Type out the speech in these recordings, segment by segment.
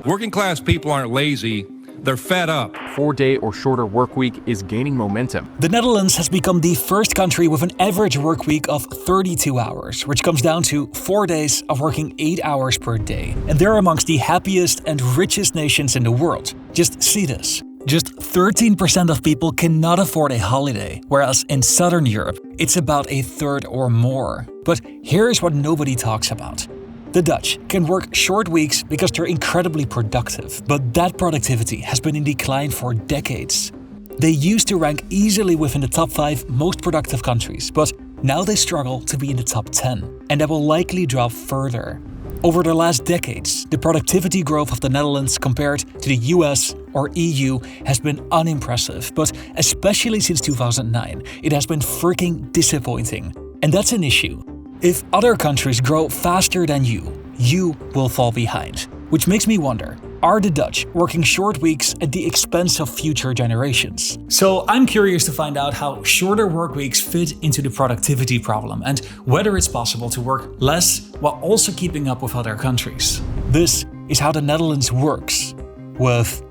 Working class people aren't lazy, they're fed up. 4-day or shorter work week is gaining momentum. The Netherlands has become the first country with an average work week of 32 hours, which comes down to 4 days of working 8 hours per day. And they're amongst the happiest and richest nations in the world. Just see this. Just 13% of people cannot afford a holiday, whereas in Southern Europe, it's about a third or more. But here's what nobody talks about. The Dutch can work short weeks because they're incredibly productive, but that productivity has been in decline for decades. They used to rank easily within the top 5 most productive countries, but now they struggle to be in the top 10, and that will likely drop further. Over the last decades, the productivity growth of the Netherlands compared to the US or EU has been unimpressive, but especially since 2009, it has been freaking disappointing. And that's an issue. If other countries grow faster than you will fall behind. Which makes me wonder, are the Dutch working short weeks at the expense of future generations? So I'm curious to find out how shorter work weeks fit into the productivity problem and whether it's possible to work less while also keeping up with other countries. This is how the Netherlands works with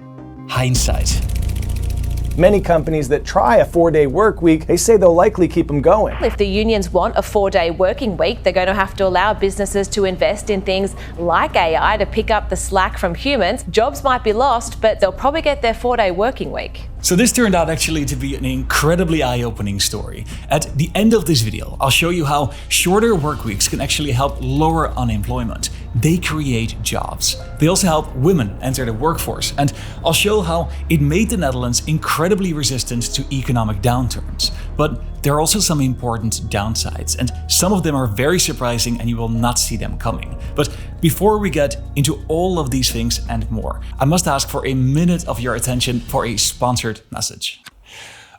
hindsight. Many companies that try a 4-day work week, they say they'll likely keep them going. If the unions want a 4-day working week, they're going to have to allow businesses to invest in things like AI to pick up the slack from humans. Jobs might be lost, but they'll probably get their 4-day working week. So this turned out actually to be an incredibly eye-opening story. At the end of this video, I'll show you how shorter work weeks can actually help lower unemployment. They create jobs. They also help women enter the workforce. And I'll show how it made the Netherlands incredibly resistant to economic downturns. But there are also some important downsides, and some of them are very surprising and you will not see them coming. But before we get into all of these things and more, I must ask for a minute of your attention for a sponsored message.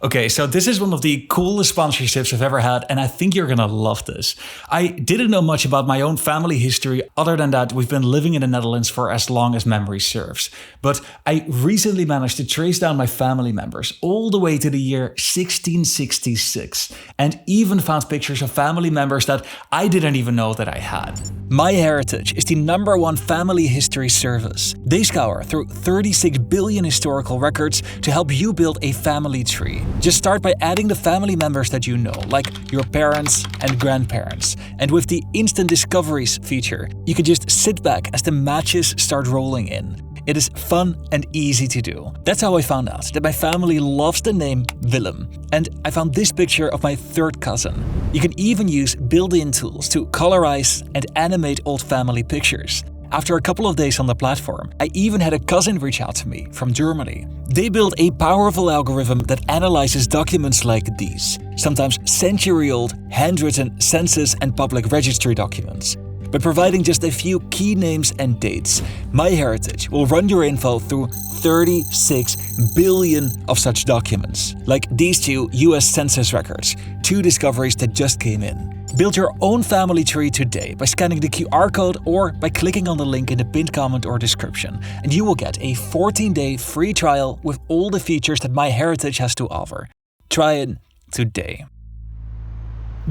Okay, so this is one of the coolest sponsorships I've ever had, and I think you're gonna love this. I didn't know much about my own family history other than that we've been living in the Netherlands for as long as memory serves. But I recently managed to trace down my family members all the way to the year 1666, and even found pictures of family members that I didn't even know that I had. MyHeritage is the #1 family history service. They scour through 36 billion historical records to help you build a family tree. Just start by adding the family members that you know, like your parents and grandparents. And with the Instant Discoveries feature, you can just sit back as the matches start rolling in. It is fun and easy to do. That's how I found out that my family loves the name Willem. And I found this picture of my 3rd cousin. You can even use built-in tools to colorize and animate old family pictures. After a couple of days on the platform, I even had a cousin reach out to me from Germany. They built a powerful algorithm that analyzes documents like these, sometimes century-old, handwritten census and public registry documents. By providing just a few key names and dates, MyHeritage will run your info through 36 billion of such documents, like these 2 US Census records, 2 discoveries that just came in. Build your own family tree today by scanning the QR code or by clicking on the link in the pinned comment or description, and you will get a 14-day free trial with all the features that MyHeritage has to offer. Try it today.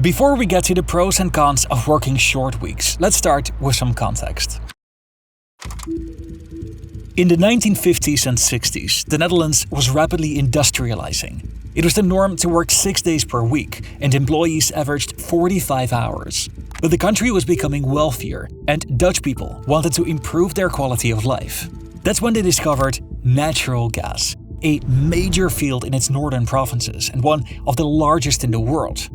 Before we get to the pros and cons of working short weeks, let's start with some context. In the 1950s and 60s, the Netherlands was rapidly industrializing. It was the norm to work 6 days per week, and employees averaged 45 hours. But the country was becoming wealthier, and Dutch people wanted to improve their quality of life. That's when they discovered natural gas, a major field in its northern provinces and one of the largest in the world.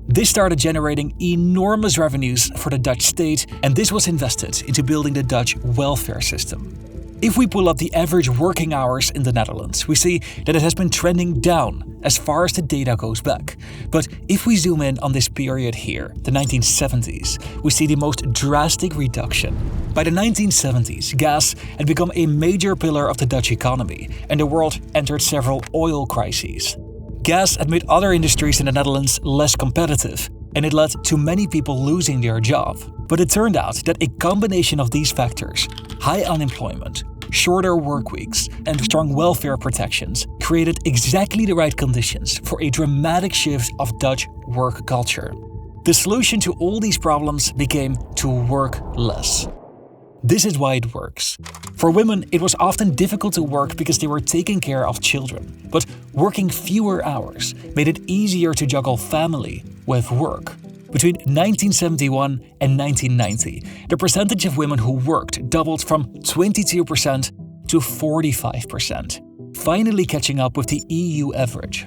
This started generating enormous revenues for the Dutch state, and this was invested into building the Dutch welfare system. If we pull up the average working hours in the Netherlands, we see that it has been trending down as far as the data goes back. But if we zoom in on this period here, the 1970s, we see the most drastic reduction. By the 1970s, gas had become a major pillar of the Dutch economy, and the world entered several oil crises. Gas had made other industries in the Netherlands less competitive, and it led to many people losing their job. But it turned out that a combination of these factors, high unemployment, shorter work weeks, and strong welfare protections, created exactly the right conditions for a dramatic shift of Dutch work culture. The solution to all these problems became to work less. This is why it works. For women, it was often difficult to work because they were taking care of children, but working fewer hours made it easier to juggle family with work. Between 1971 and 1990, the percentage of women who worked doubled from 22% to 45%, finally catching up with the EU average.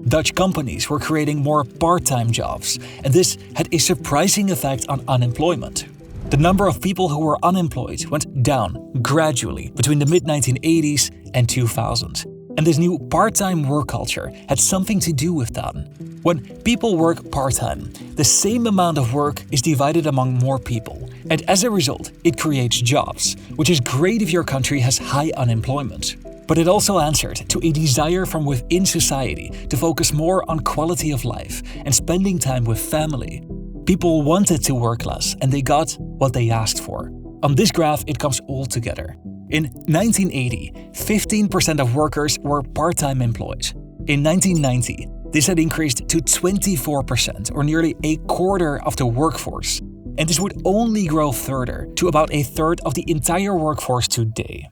Dutch companies were creating more part-time jobs, and this had a surprising effect on unemployment. The number of people who were unemployed went down gradually between the mid-1980s and 2000. And this new part-time work culture had something to do with that. When people work part-time, the same amount of work is divided among more people. And as a result, it creates jobs, which is great if your country has high unemployment. But it also answered to a desire from within society to focus more on quality of life and spending time with family. People wanted to work less, and they got what they asked for. On this graph, it comes all together. In 1980, 15% of workers were part-time employed. In 1990, this had increased to 24%, or nearly a quarter of the workforce. And this would only grow further to about a third of the entire workforce today.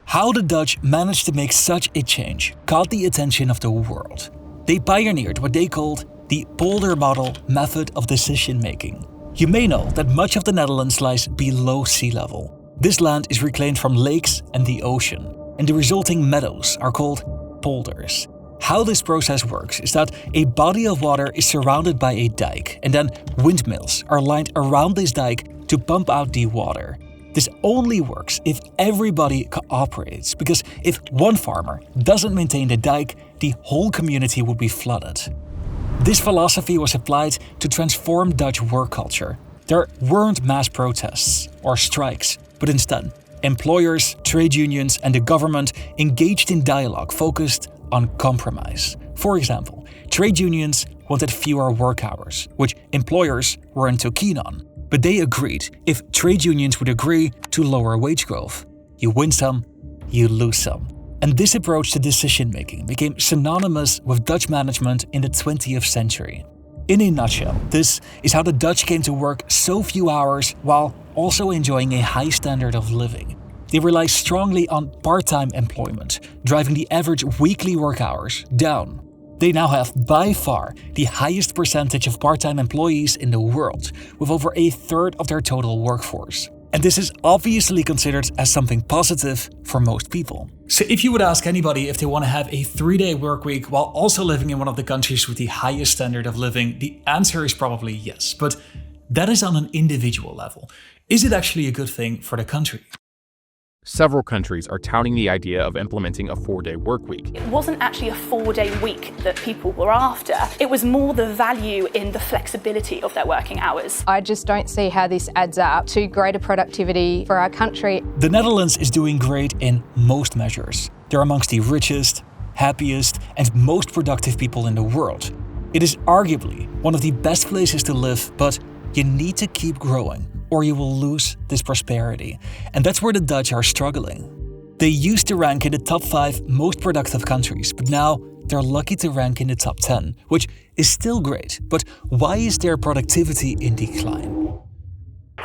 How the Dutch managed to make such a change caught the attention of the world. They pioneered what they called the Polder model method of decision-making. You may know that much of the Netherlands lies below sea level. This land is reclaimed from lakes and the ocean, and the resulting meadows are called polders. How this process works is that a body of water is surrounded by a dike, and then windmills are lined around this dike to pump out the water. This only works if everybody cooperates, because if one farmer doesn't maintain the dike, the whole community would be flooded. This philosophy was applied to transform Dutch work culture. There weren't mass protests or strikes, but instead, employers, trade unions, and the government engaged in dialogue focused on compromise. For example, trade unions wanted fewer work hours, which employers weren't too keen on. But they agreed if trade unions would agree to lower wage growth. You win some, you lose some. And this approach to decision-making became synonymous with Dutch management in the 20th century. In a nutshell, this is how the Dutch came to work so few hours while also enjoying a high standard of living. They rely strongly on part-time employment, driving the average weekly work hours down. They now have by far the highest percentage of part-time employees in the world, with over a third of their total workforce. And this is obviously considered as something positive for most people. So if you would ask anybody if they want to have a 3-day work week while also living in one of the countries with the highest standard of living, the answer is probably yes. But that is on an individual level. Is it actually a good thing for the country? Several countries are touting the idea of implementing a 4-day work week. It wasn't actually a 4-day week that people were after. It was more the value in the flexibility of their working hours. I just don't see how this adds up to greater productivity for our country. The Netherlands is doing great in most measures. They're amongst the richest, happiest, and most productive people in the world. It is arguably one of the best places to live, but you need to keep growing, or you will lose this prosperity. And that's where the Dutch are struggling. They used to rank in the top 5 most productive countries, but now they're lucky to rank in the top 10, which is still great. But why is their productivity in decline?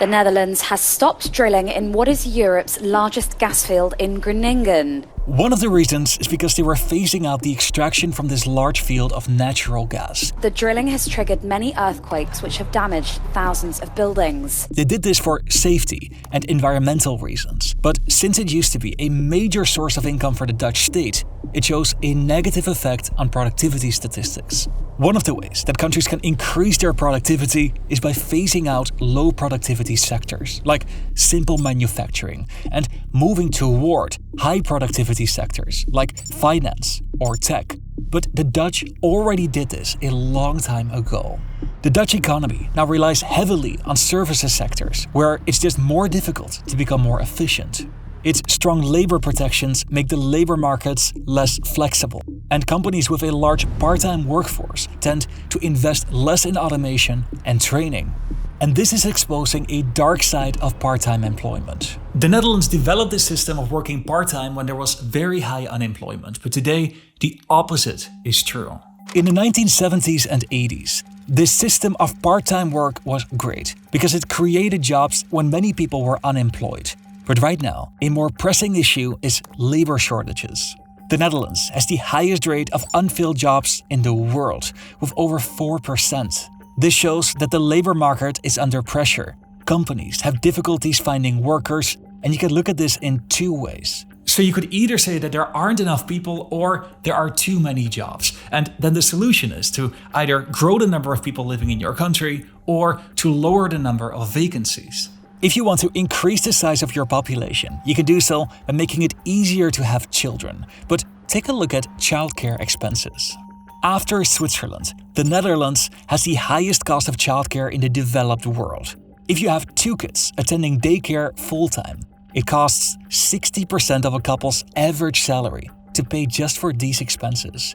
The Netherlands has stopped drilling in what is Europe's largest gas field in Groningen. One of the reasons is because they were phasing out the extraction from this large field of natural gas. The drilling has triggered many earthquakes which have damaged thousands of buildings. They did this for safety and environmental reasons, but since it used to be a major source of income for the Dutch state, it shows a negative effect on productivity statistics. One of the ways that countries can increase their productivity is by phasing out low productivity sectors, like simple manufacturing, and moving toward high productivity sectors, like finance or tech. But the Dutch already did this a long time ago. The Dutch economy now relies heavily on services sectors, where it's just more difficult to become more efficient. Its strong labor protections make the labor markets less flexible, and companies with a large part-time workforce tend to invest less in automation and training. And this is exposing a dark side of part-time employment. The Netherlands developed this system of working part-time when there was very high unemployment, but today the opposite is true. In the 1970s and 80s, this system of part-time work was great because it created jobs when many people were unemployed. But right now, a more pressing issue is labor shortages. The Netherlands has the highest rate of unfilled jobs in the world, with over 4%. This shows that the labor market is under pressure. Companies have difficulties finding workers, and you can look at this in two ways. So you could either say that there aren't enough people or there are too many jobs. And then the solution is to either grow the number of people living in your country or to lower the number of vacancies. If you want to increase the size of your population, you can do so by making it easier to have children. But take a look at childcare expenses. After Switzerland, the Netherlands has the highest cost of childcare in the developed world. If you have 2 kids attending daycare full-time, it costs 60% of a couple's average salary to pay just for these expenses.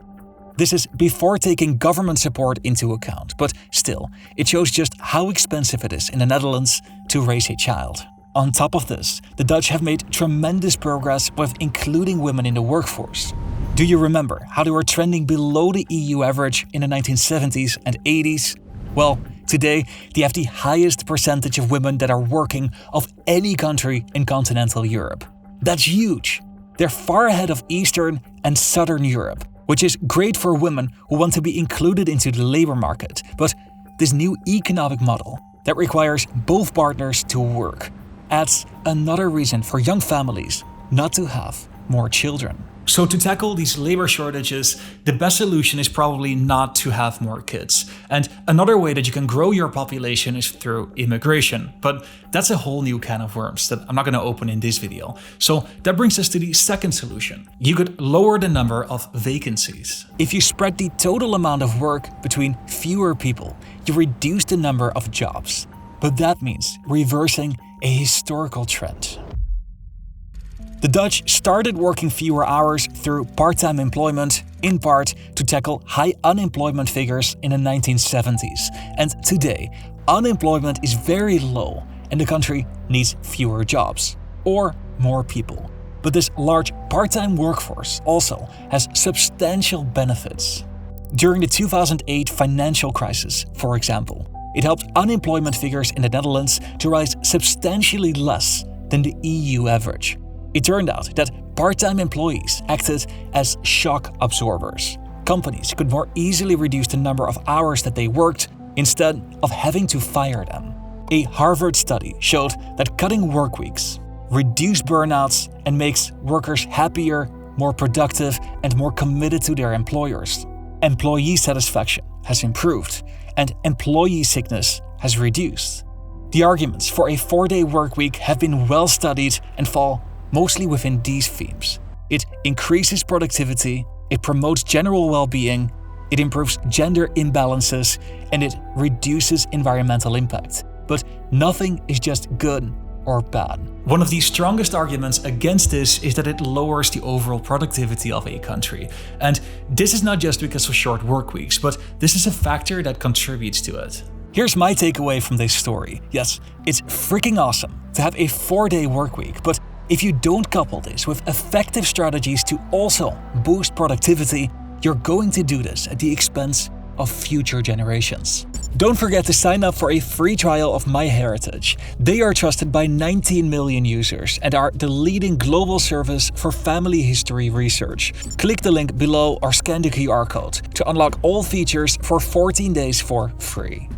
This is before taking government support into account, but still, it shows just how expensive it is in the Netherlands to raise a child. On top of this, the Dutch have made tremendous progress with including women in the workforce. Do you remember how they were trending below the EU average in the 1970s and 80s? Well, today they have the highest percentage of women that are working of any country in continental Europe. That's huge. They're far ahead of Eastern and Southern Europe, which is great for women who want to be included into the labor market. But this new economic model that requires both partners to work adds another reason for young families not to have more children. So to tackle these labor shortages, the best solution is probably not to have more kids. And another way that you can grow your population is through immigration. But that's a whole new can of worms that I'm not going to open in this video. So that brings us to the second solution. You could lower the number of vacancies. If you spread the total amount of work between fewer people, you reduce the number of jobs. But that means reversing a historical trend. The Dutch started working fewer hours through part-time employment, in part to tackle high unemployment figures in the 1970s. And today, unemployment is very low and the country needs fewer jobs, or more people. But this large part-time workforce also has substantial benefits. During the 2008 financial crisis, for example, it helped unemployment figures in the Netherlands to rise substantially less than the EU average. It turned out that part-time employees acted as shock absorbers. Companies could more easily reduce the number of hours that they worked instead of having to fire them. A Harvard study showed that cutting work weeks reduces burnouts and makes workers happier, more productive, and more committed to their employers. Employee satisfaction has improved, and employee sickness has reduced. The arguments for a 4-day work week have been well studied and fall mostly within these themes. It increases productivity, it promotes general well-being, it improves gender imbalances, and it reduces environmental impact. But nothing is just good or bad. One of the strongest arguments against this is that it lowers the overall productivity of a country. And this is not just because of short work weeks, but this is a factor that contributes to it. Here's my takeaway from this story. Yes, it's freaking awesome to have a 4-day work week, but if you don't couple this with effective strategies to also boost productivity, you're going to do this at the expense of future generations. Don't forget to sign up for a free trial of MyHeritage. They are trusted by 19 million users and are the leading global service for family history research. Click the link below or scan the QR code to unlock all features for 14 days for free.